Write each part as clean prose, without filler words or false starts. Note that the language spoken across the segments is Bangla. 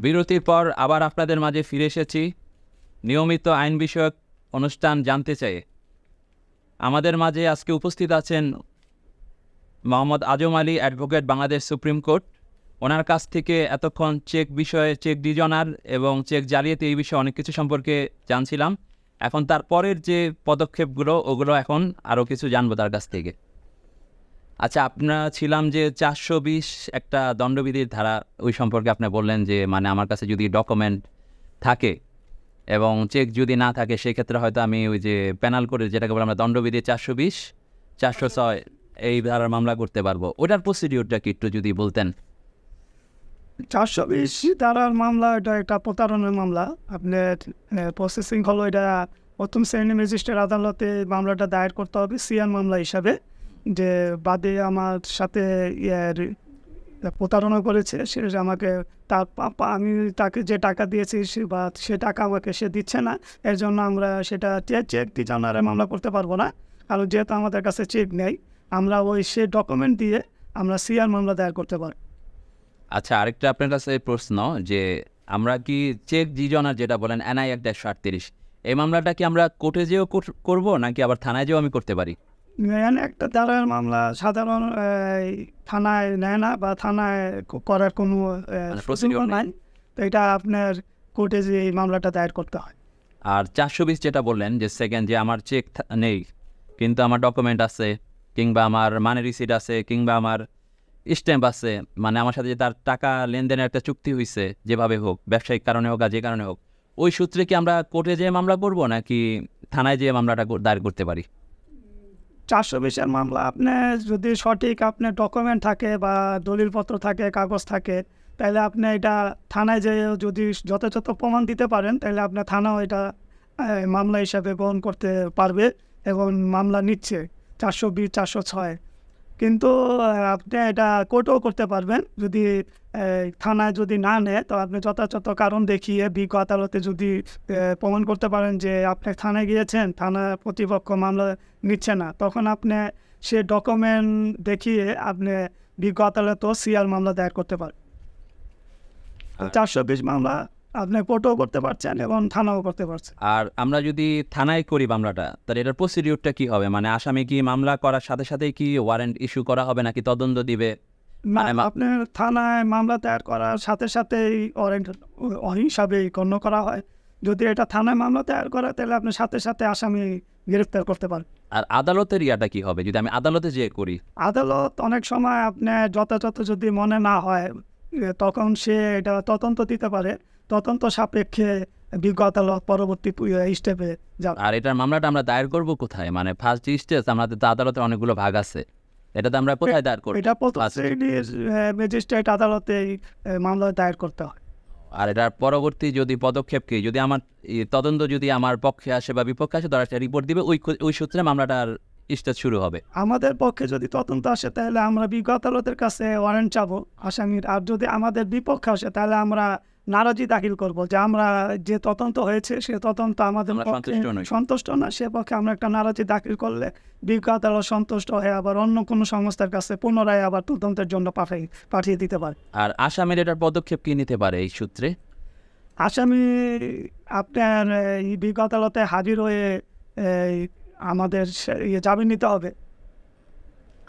বিরতির পর আবার আপনাদের মাঝে ফিরে এসেছি নিয়মিত আইন বিষয়ক অনুষ্ঠান জানতে চাই। আমাদের মাঝে আজকে উপস্থিত আছেন Mohammad Azam Ali, advocate, Bangladesh supreme court. ওনার কাছ থেকে এতক্ষণ চেক বিষয়ে, চেক ডিজনার এবং চেক জালিয়াতি এই বিষয়ে অনেক কিছু সম্পর্কে জানছিলাম। এখন তার পরের যে পদক্ষেপগুলো ওগুলো এখন আরও কিছু জানবো তার কাছ থেকে। আচ্ছা, আপনারা ছিলাম যে 420 একটা দণ্ডবিধির ধারা, ওই সম্পর্কে আপনি বললেন যে মানে আমার কাছে যদি ডকুমেন্ট থাকে এবং চেক যদি না থাকে সেক্ষেত্রে হয়তো আমি ওই যে পেনাল করে যেটাকে বলে আমরা দণ্ডবিধি 420, 406 এই ধারার মামলা করতে পারবো। ওটার প্রসিডিউরটা কি একটু যদি বলতেন। 420 ধারার মামলা, এটা একটা প্রতারণার মামলা। আপনার প্রসেসিং হলো, এটা প্রথম শ্রেণী ম্যাজিস্ট্রেট আদালতে মামলাটা দায়ের করতে হবে সিআর মামলা হিসাবে, যে বাদে আমার সাথে প্রতারণা করেছে, সে আমাকে আমি তাকে যে টাকা দিয়েছি বা সে টাকা আমাকে সে দিচ্ছে না, এর জন্য আমরা সেটা চেক ডিজাইনারে মামলা করতে পারবো না। কারণ যেহেতু আমাদের কাছে চেক নেই, আমরা ওই সে ডকুমেন্ট দিয়ে আমরা সিআর মামলা দায়ের করতে পারি। আচ্ছা, আরেকটা আপনার কাছে প্রশ্ন, যে আমরা কি চেক ডিজনার যেটা বলেন NI 1-38, এই মামলাটা কি আমরা কোর্টে যেও করব নাকি আবার থানায় যেও আমি করতে পারি? একটা ধারার মামলা সাধারণ থানায় নেয় না, বা থানায় করার কোনো procedure নাই। তো এটা আপনার কোর্টে যে এই মামলাটা দায়ের করতে হয়। আর 420 যেটা বললেন যে সেকেন্ড, যে আমার চেক নেই কিন্তু আমার ডকুমেন্ট আছে, কিংবা আমার মানি রিসিট আছে, কিংবা আমার স্ট্যাম্প আছে, মানে আমার সাথে যে তার টাকা লেনদেনের একটা চুক্তি হয়েছে, যেভাবে হোক, ব্যবসায়িক কারণে হোক আর যে কারণে হোক, ওই সূত্রে কি আমরা কোর্টে যেয়ে মামলা করব নাকি থানায় যেয়ে মামলাটা দায়ের করতে পারি? 420 মামলা আপনি যদি সঠিক আপনার ডকুমেন্ট থাকে বা দলিলপত্র থাকে, কাগজ থাকে, তাহলে আপনি এটা থানায় যেয়ে যদি যথাযথ প্রমাণ দিতে পারেন, তাহলে আপনার থানাও এটা মামলা হিসাবে গ্রহণ করতে পারবে এবং মামলা নিচ্ছে 420, 406। কিন্তু আপনি এটা কোর্টেও করতে পারবেন। যদি থানায় যদি না নেয়, তো আপনি যথাযথ কারণ দেখিয়ে বিজ্ঞ আদালতে যদি প্রমাণ করতে পারেন যে আপনি থানায় গিয়েছেন, থানা প্রতিপক্ষ মামলা নিচ্ছে না, তখন আপনি সে ডকুমেন্ট দেখিয়ে আপনি বিজ্ঞ আদালতেও সিআর মামলা দায়ের করতে পারেন। 420 মামলা আপনি কোর্টেও করতে পারছেন এবং থানাও করতে পারছেন। আর আমরা যদি থানায় করি মামলাটা, তাহলে এটার প্রসিডিউরটা কি হবে? মানে আসামি কি মামলা করার সাথে সাথেই কি ওয়ারেন্ট ইস্যু করা হবে নাকি তদন্ত দিবে? না, মানে আপনার থানায় মামলা দায়ের করার সাথে সাথেই ওয়ারেন্ট হিসাবে গণ্য করা হয়। যদি এটা থানায় মামলা দায়ের করে, তাহলে আপনি সাথে সাথে আসামি গ্রেফতার করতে পারেন। আর আদালতের ইয়াটা কি হবে যদি আমি আদালতে যেয়ে করি? আদালত অনেক সময় আপনি যথাযথ যদি মনে না হয়, তখন সে এটা তদন্ত দিতে পারে। তদন্ত সাপেক্ষে বিজ্ঞ আদালত পরবর্তী স্টেপে যাবে। আর এটার মামলাটা আমরা দায়ের করব কোথায়? মানে ফার্স্ট স্টেজ, আমাদের তো আদালতের অনেকগুলো ভাগ আছে, এটাতে আমরা কোথায় দায়ের করব? এটা প্রথম শ্রেণীর ম্যাজিস্ট্রেট আদালতে মামলা দায়ের করতে হয়। আর এটার পরবর্তী যদি পদক্ষেপ কি, যদি আমার তদন্ত যদি আমার পক্ষে আসে বা বিপক্ষে আসে, তারা একটা রিপোর্ট দিবে, ওই সূত্রে মামলাটার স্টেজ শুরু হবে। আমাদের পক্ষে যদি তদন্ত আসে, তাহলে আমরা বিজ্ঞ আদালতের কাছে ওয়ারেন্ট চাবো আসামির। আর যদি আমাদের বিপক্ষে আসে, তাহলে আমরা নারাজি দাখিল করব যে আমরা যে তদন্ত হয়েছে সে তদন্ত আমাদের আমরা পক্ষে সন্তুষ্ট নই। সন্তুষ্ট না, সে পক্ষে আমরা একটা নারাজি দাখিল করলে বিজ্ঞ আদালত সন্তুষ্ট হয়ে আবার অন্য কোনো সংস্থার কাছে পুনরায় আবার তদন্তের জন্য পাঠিয়ে দিতে পারে। আর আসামির এটার পদক্ষেপ কি নিতে পারে এই সূত্রে? আসামি আপনার এই বিজ্ঞ আদালতে হাজির হয়ে আমাদের জামিন নিতে হবে।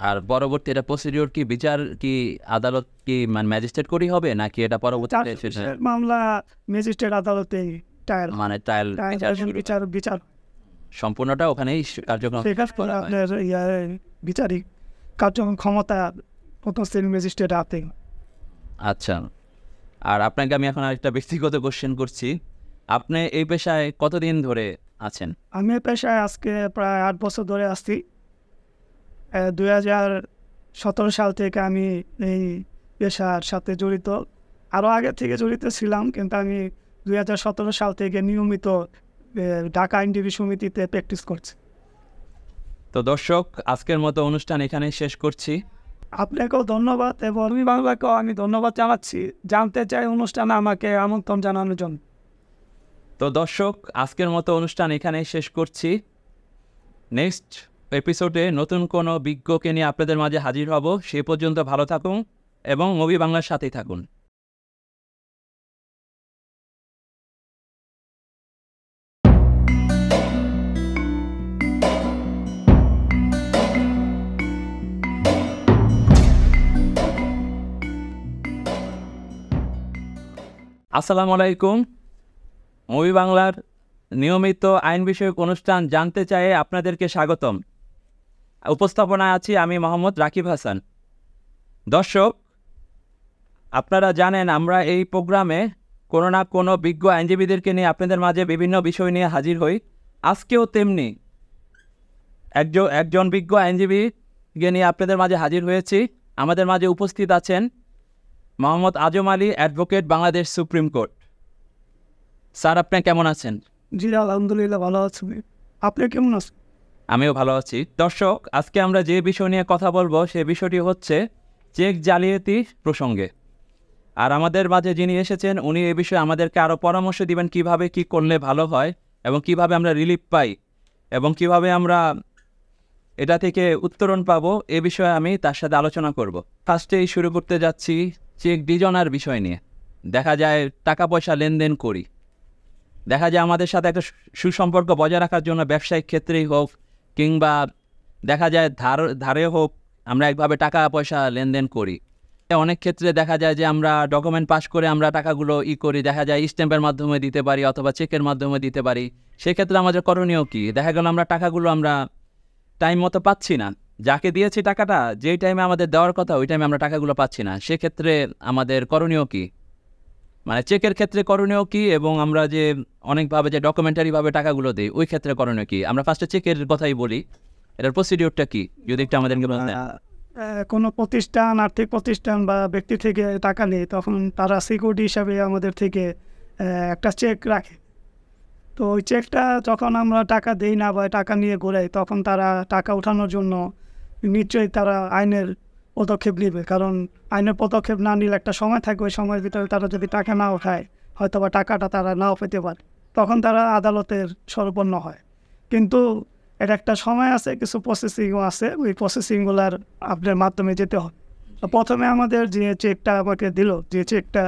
আর পরবর্তী এটা প্রসিডিওর কি, বিচার কি আদালত কি মানে ম্যাজিস্ট্রেট করেই হবে নাকি এটা পরবর্তীতে 420 মামলা ম্যাজিস্ট্রেট আদালতে ট্রায়াল মানে ট্রায়াল বিচার সম্পূর্ণটা ওখানেই কার্যক্রম শেষ করে আপনার বিচারিক কার্যক্রম ক্ষমতা প্রথম শ্রেণীর ম্যাজিস্ট্রেট হাতে। আচ্ছা, আর আপনাকে আমি এখন আরেকটা ব্যক্তিগত কোশ্চেন করছি। আপনি এই পেশায় কতদিন ধরে আছেন? আমি পেশায় আজকে প্রায় 8 বছর ধরে আসছি। 2017 সাল থেকে আমি এই পেশার সাথে জড়িত। আরও আগে থেকে জড়িত ছিলাম, কিন্তু আমি 2017 সাল থেকে নিয়মিত ঢাকা আইনজীবী সমিতিতে প্র্যাকটিস করছি। তো দর্শক, আজকের মতো অনুষ্ঠান এখানেই শেষ করছি। আপনাকেও ধন্যবাদ এবং আমি বাংলাকেও আমি ধন্যবাদ জানাচ্ছি জানতে চাই অনুষ্ঠানে আমাকে আমন্ত্রণ জানানোর জন্য। তো দর্শক, আজকের মতো অনুষ্ঠান এখানেই শেষ করছি। নেক্সট এপিসোডে নতুন কোনো বিজ্ঞকে নিয়ে আপনাদের মাঝে হাজির হব। সে পর্যন্ত ভালো থাকুন এবং মুভি বাংলার সাথেই থাকুন। আসসালামু আলাইকুম। মুভি বাংলার নিয়মিত আইন বিষয়ক অনুষ্ঠান জানতে চাইয়ে আপনাদেরকে স্বাগতম। উপস্থাপনায় আছি আমি মোহাম্মদ রাকিব হাসান। দর্শক, আপনারা জানেন আমরা এই প্রোগ্রামে কোনো না কোনো বিজ্ঞ আইনজীবীদেরকে নিয়ে আপনাদের মাঝে বিভিন্ন বিষয় নিয়ে হাজির হই। আজকেও তেমনি একজন বিজ্ঞ আইনজীবীকে নিয়ে আপনাদের মাঝে হাজির হয়েছি। আমাদের মাঝে উপস্থিত আছেন Mohammad Azam Ali, advocate, Bangladesh supreme court. Sir, আপনি কেমন আছেন? জি আলহামদুলিল্লাহ ভালো আছি। আপনি কেমন আছেন? আমিও ভালো আছি। দর্শক, আজকে আমরা যে বিষয় নিয়ে কথা বলবো সে বিষয়টি হচ্ছে চেক জালিয়াতি প্রসঙ্গে। আর আমাদের মাঝে যিনি এসেছেন উনি এই বিষয়ে আমাদেরকে আরও পরামর্শ দিবেন কিভাবে কি করলে ভালো হয় এবং কিভাবে আমরা রিলিফ পাই এবং কিভাবে আমরা এটা থেকে উত্তরণ পাবো, এ বিষয়ে আমি তার সাথে আলোচনা করব। ফার্স্টেই শুরু করতে যাচ্ছি চেক ডিজনার বিষয় নিয়ে। দেখা যায় টাকা পয়সা লেনদেন করি, দেখা যায় আমাদের সাথে একটা সুসম্পর্ক বজায় রাখার জন্য ব্যবসায়িক ক্ষেত্রেই হোক কিংবা দেখা যায় ধারে হোক, আমরা একভাবে টাকা পয়সা লেনদেন করি। অনেক ক্ষেত্রে দেখা যায় যে আমরা ডকুমেন্ট পাস করে আমরা টাকাগুলো করি, দেখা যায় স্ট্যাম্পের মাধ্যমে দিতে পারি অথবা চেকের মাধ্যমে দিতে পারি। সেক্ষেত্রে আমাদের করণীয় কী? দেখা গেল আমরা টাকাগুলো আমরা টাইম মতো পাচ্ছি না, যাকে দিয়েছি টাকাটা যেই টাইমে আমাদের দেওয়ার কথা ওই টাইমে আমরা টাকাগুলো পাচ্ছি না। সেক্ষেত্রে আমাদের করণীয় কী, মানে চেকের ক্ষেত্রে করণীয় কী এবং আমরা যে অনেকভাবে যে ডকুমেন্টারিভাবে টাকাগুলো দিই ওই ক্ষেত্রে করণীয় কী? আমরা ফার্স্টে চেকের কথাই বলি, এটার প্রসিডিওরটা কী যদি একটু আমাদেরকে বলতেন। কোনো প্রতিষ্ঠান, আর্থিক প্রতিষ্ঠান বা ব্যক্তি থেকে টাকা নেই, তখন তারা সিকিউরিটি হিসাবে আমাদের থেকে একটা চেক রাখে। তো ওই চেকটা যখন আমরা টাকা দেই না বা টাকা নিয়ে ঘোরাই, তখন তারা টাকা ওঠানোর জন্য নিশ্চয়ই তারা আইনের পদক্ষেপ নেবে। কারণ আইনের পদক্ষেপ না নিলে একটা সময় থাকবে, ওই সময়ের ভিতরে তারা যদি টাকা না ওঠায় হয়তো বা টাকাটা তারা নাও পেতে পারে, তখন তারা আদালতের শরণাপন্ন হয়। কিন্তু এর একটা সময় আছে, কিছু প্রসেসিংও আছে, ওই প্রসেসিংগুলোর আপনার মাধ্যমে যেতে হবে। তো প্রথমে আমাদের যে চেকটা আমাকে দিল, যে চেকটা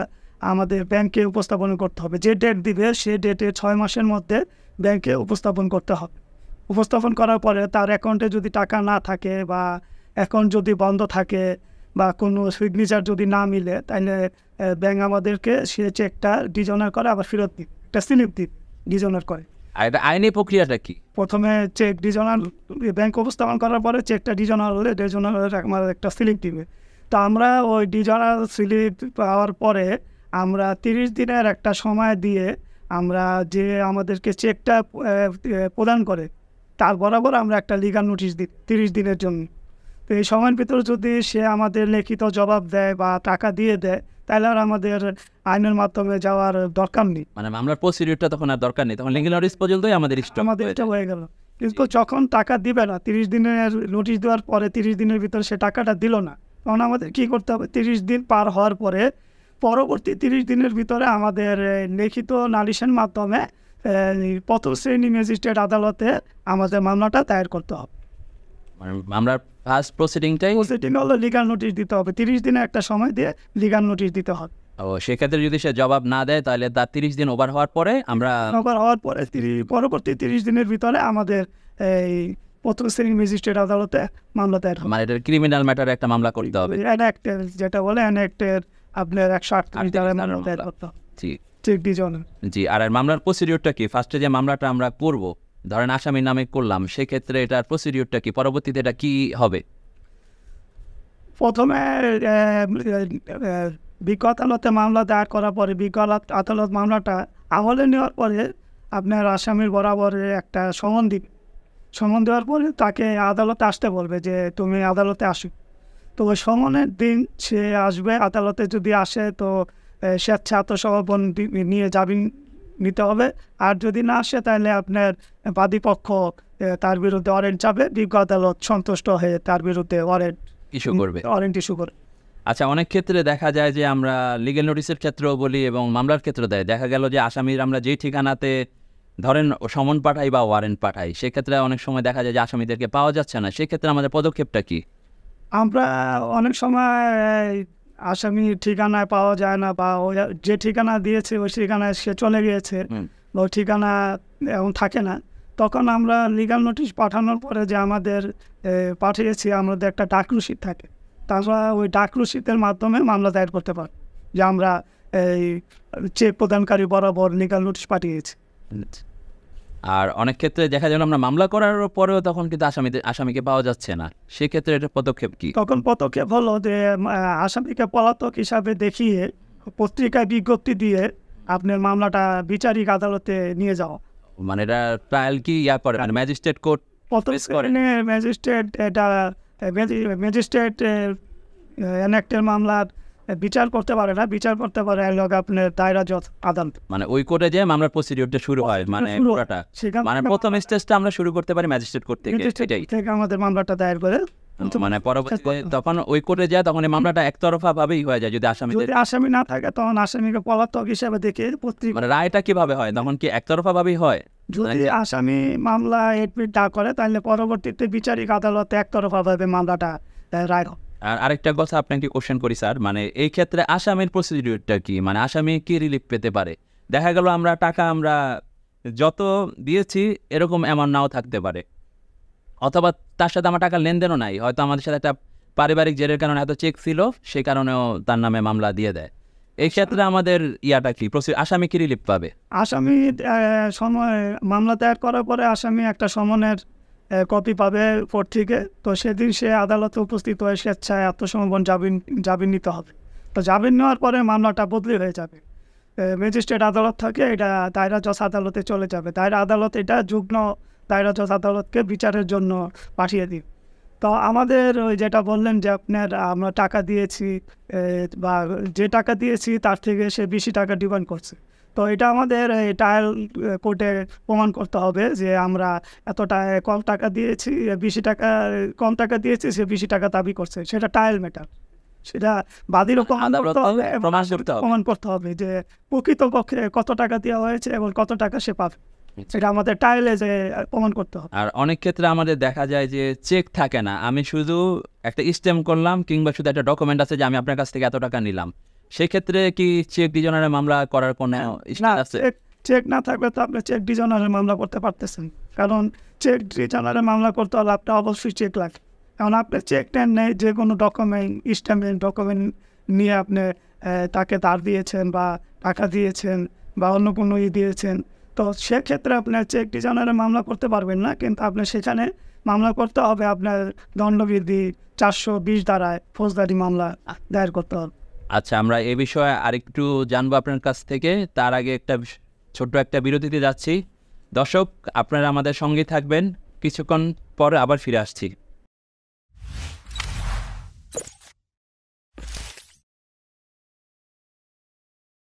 আমাদের ব্যাংকে উপস্থাপন করতে হবে। যে ডেট দিবে সে ডেটে 6 মাসের মধ্যে ব্যাংকে উপস্থাপন করতে হবে। উপস্থাপন করার পরে তার অ্যাকাউন্টে যদি টাকা না থাকে বা অ্যাকাউন্ট যদি বন্ধ থাকে বা কোনো সিগনেচার যদি না মিলে, তাহলে ব্যাংক আমাদেরকে সে চেকটা ডিজনার করে আবার ফেরত দিবে, একটা স্লিপ দিবে ডিজনার করে। আর এটা আইনি প্রক্রিয়াটা কি? প্রথমে চেক ডিজনার ব্যাংক উপস্থাপন করার পরে চেকটা ডিজনার হলে ডিজনারের আমার একটা স্লিপ দিবে। তো আমরা ওই ডিজনার স্লিপ পাওয়ার পরে আমরা 30 দিনের একটা সময় দিয়ে আমরা যে আমাদেরকে চেকটা প্রদান করে তার বরাবর আমরা একটা লিগাল নোটিশ দিই 30 দিনের জন্য। তো এই সময়ের ভিতরে যদি সে আমাদের লিখিত জবাব দেয় বা টাকা দিয়ে দেয়, তাহলে আর আমাদের আইনের মাধ্যমে যাওয়ার দরকার নেই, মানে মামলার প্রসিডিউরটা তখন আর দরকার নেই, তখন লিগ্যাল নোটিশ পর্যন্তই আমাদের এটা হয়ে গেল। কিন্তু যখন টাকা দিবে না, 30 দিনের নোটিশ দেওয়ার পরে 30 দিনের ভিতরে সে টাকাটা দিল না, তখন আমাদের কী করতে হবে? 30 দিন পার হওয়ার পরে পরবর্তী 30 দিনের ভিতরে আমাদের লিখিত নালিশের মাধ্যমে প্রথম শ্রেণী ম্যাজিস্ট্রেট আদালতে আমাদের মামলাটা দায়ের করতে হবে। মানে আমরা ফার্স্ট প্রসিডিংটাই হলো লিগাল নোটিশ দিতে হবে। 30 দিনে একটা সময় দিয়ে লিগাল নোটিশ দিতে হবে। ও, সেক্ষেত্রে যদি সে জবাব না দেয় তাহলে তার 30 দিন ওভার হওয়ার পরে আমরা পরবর্তী 30 দিনের ভিতরে আমাদের এই প্রথম শ্রেণী ম্যাজিস্ট্রেট আদালতে মামলা দায়ের হবে। মানে এটা ক্রিমিনাল ম্যাটারে একটা মামলা করতে হবে, অ্যানেক্টের যেটা বলে অ্যানেক্টের আপনার 138 ধারায় মামলা দায়ের করতে হবে। জি চেক ডিজনার। জি। আর মামলার প্রসিডিউরটা কি? ফার্স্টে যে মামলাটা আমরা করব, ধরেন আসামির নামে করলাম, সেক্ষেত্রে এটার প্রসিডিউরটা কি? পরবর্তীতে এটা কি হবে? প্রথমে বিজ্ঞ আদালতে মামলা দায়ের করার পরে বিজ্ঞ আদালত মামলাটা আমলে নেওয়ার পরে আপনার আসামির বরাবর একটা সমন দিবে। সমন দেওয়ার পরে তাকে আদালতে আসতে বলবে যে তুমি আদালতে আসো। তো ওই সমনের দিন সে আসবে। আদালতে যদি আসে তো স্বেচ্ছা আত্মসমর্পণ নিয়ে জামিন নিতে হবে। আর যদি না আসে তাহলে আপনার বাদীপক্ষ তার বিরুদ্ধে ওয়ারেন্ট চাবে, বিজ্ঞ আদালত সন্তুষ্ট হয়ে তার বিরুদ্ধে ওয়ারেন্ট ইস্যু করবে। আচ্ছা, অনেক ক্ষেত্রে দেখা যায় যে আমরা লিগ্যাল নোটিশের ক্ষেত্রেও বলি এবং মামলার ক্ষেত্রে দেয়, দেখা গেল যে আসামির আমরা যেই ঠিকানাতে ধরেন সমন পাঠাই বা ওয়ারেন্ট পাঠাই, সেক্ষেত্রে অনেক সময় দেখা যায় যে আসামিদেরকে পাওয়া যাচ্ছে না। সেক্ষেত্রে আমাদের পদক্ষেপটা কি? আমরা অনেক সময় আসামির ঠিকানায় পাওয়া যায় না বা যে ঠিকানা দিয়েছে ওই ঠিকানায় সে চলে গিয়েছে বা ওই ঠিকানা এখন থাকে না, তখন আমরা লিগাল নোটিশ পাঠানোর পরে যে আমাদের পাঠিয়েছি আমাদের একটা ডাক রসিদ থাকে, তাছাড়া ওই ডাক রসিদের মাধ্যমে মামলা দায়ের করতে পারি যে আমরা এই চেক প্রদানকারী বরাবর লিগাল নোটিশ পাঠিয়েছি। আর অনেক ক্ষেত্রে দেখা যায় আমরা মামলা করার পরেও তখন কিন্তু আসামিকে পাওয়া যাচ্ছে না, সেক্ষেত্রে এটা পদক্ষেপ কি? তখন পদক্ষেপ হলো যে আসামিকে পলাতক হিসাবে দেখিয়ে পত্রিকায় বিজ্ঞপ্তি দিয়ে আপনার মামলাটা বিচারিক আদালতে নিয়ে যাওয়া। মানে এটা ট্রায়াল কি করে, মানে ম্যাজিস্ট্রেট কোর্ট প্রথম শ্রেণী ম্যাজিস্ট্রেট এটা ম্যাজিস্ট্রেট এনঅ্যাক্টের মামলার বিচার করতে পারে না, বিচার করতে পারে আপনার দায়রা জজ আদালত। মানে ওই কোর্টে যে মামলার প্রসিডিউরটা শুরু হয়, মানে পুরোটা মানে প্রথম স্টেজটা আমরা শুরু করতে পারি ম্যাজিস্ট্রেট কোর্ট থেকে, এটাই থেকে আমাদের মামলাটা দায়ের করে। মানে পরবর্তীতে তখন ওই কোর্টে যায় তখন এই মামলাটা একতরফা ভাবেই হয়ে যায়। যদি আসামি না থাকে তখন আসামিকে পলাতক হিসেবে দেখে পত্রিকা, মানে রায়টা কিভাবে হয় তখন, কি একতরফা ভাবেই হয়? যদি আসামি মামলা এডমিট না করে তাহলে পরবর্তীতে বিচারিক আদালতে একতরফা ভাবে মামলাটা রায় হয়। আর আরেকটা কথা আপনাকে কোশ্চেন করি স্যার, মানে এই ক্ষেত্রে আসামির প্রসিডিউরটা কি, মানে আসামি কি রিলিফ পেতে পারে? দেখা গেল আমরা টাকা যত দিয়েছি এরকম অ্যামাউন্ট নাও থাকতে পারে, অথবা তার সাথে আমার টাকা লেনদেনও নাই, হয়তো আমাদের সাথে একটা পারিবারিক জেরের কারণে এত চেক ছিল, সেই কারণেও তার নামে মামলা দিয়ে দেয়। এই ক্ষেত্রে আমাদের ইয়াটা কি, আসামি কি রিলিফ পাবে? আসামি সময় মামলা দায়ের করার পরে আসামি একটা সমনের কপি পাবে কোর্ট থেকে, তো সেদিন সে আদালতে উপস্থিত হয়ে স্বেচ্ছায় আত্মসমর্পণ জামিন নিতে হবে। তো জামিন নেওয়ার পরে মামলাটা বদলি হয়ে যাবে, ম্যাজিস্ট্রেট আদালত থাকে এটা দায়রা জজ আদালতে চলে যাবে, দায়রা আদালত এটা যুগ্ম দায়রা জজ আদালতকে বিচারের জন্য পাঠিয়ে দিই। তো আমাদের ওই যেটা বললেন যে আমরা টাকা দিয়েছি বা যে টাকা দিয়েছি তার থেকে সে বেশি টাকা ডিমান্ড করছে, তো এটা আমাদের ট্রায়াল কোর্টে প্রমাণ করতে হবে যে আমরা কম টাকা দিয়েছি, বেশি টাকা কম টাকা দিয়েছি, সে বেশি টাকা দাবি করছে, সেটা ট্রায়াল ম্যাটার, সেটা বাদীরও প্রমাণ করতে হবে যে প্রকৃতপক্ষে কত টাকা দেওয়া হয়েছে এবং কত টাকা সে পাবে, সেটা আমাদের ট্রায়ালে যে প্রমাণ করতে হবে। আর অনেক ক্ষেত্রে আমাদের দেখা যায় যে চেক থাকে না, আমি শুধু একটা স্ট্যাম্প করলাম কিংবা শুধু একটা ডকুমেন্ট আছে যে আমি আপনার কাছ থেকে এত টাকা নিলাম, সেক্ষেত্রে কি চেক ডিজনারের মামলা করার কোনো আছে? চেক না থাকলে তো আপনি চেক ডিজনারের মামলা করতে পারতেছেন, কারণ চেক ডিজনারের মামলা করতে হলে আপনার অবশ্যই চেক লাগে। কারণ আপনি চেক নেন নেই, যে কোনো ডকুমেন্ট নিয়ে আপনি তাকে ধার দিয়েছেন বা টাকা দিয়েছেন বা অন্য কোনো দিয়েছেন, তো সেক্ষেত্রে আপনার চেক ডিজনারে মামলা করতে পারবেন না, কিন্তু আপনি সেখানে মামলা করতে হবে আপনার দণ্ডবিধি 420 ধারায় ফৌজদারি মামলা দায়ের করতে হবে। আচ্ছা, আমরা এ বিষয়ে আরেকটু জানবো আপনার কাছ থেকে, তার আগে ছোট্ট একটা বিরতিতে যাচ্ছি। দর্শক, আপনারা আমাদের সঙ্গেই থাকবেন, কিছুক্ষণ পরে আবার ফিরে আসছি।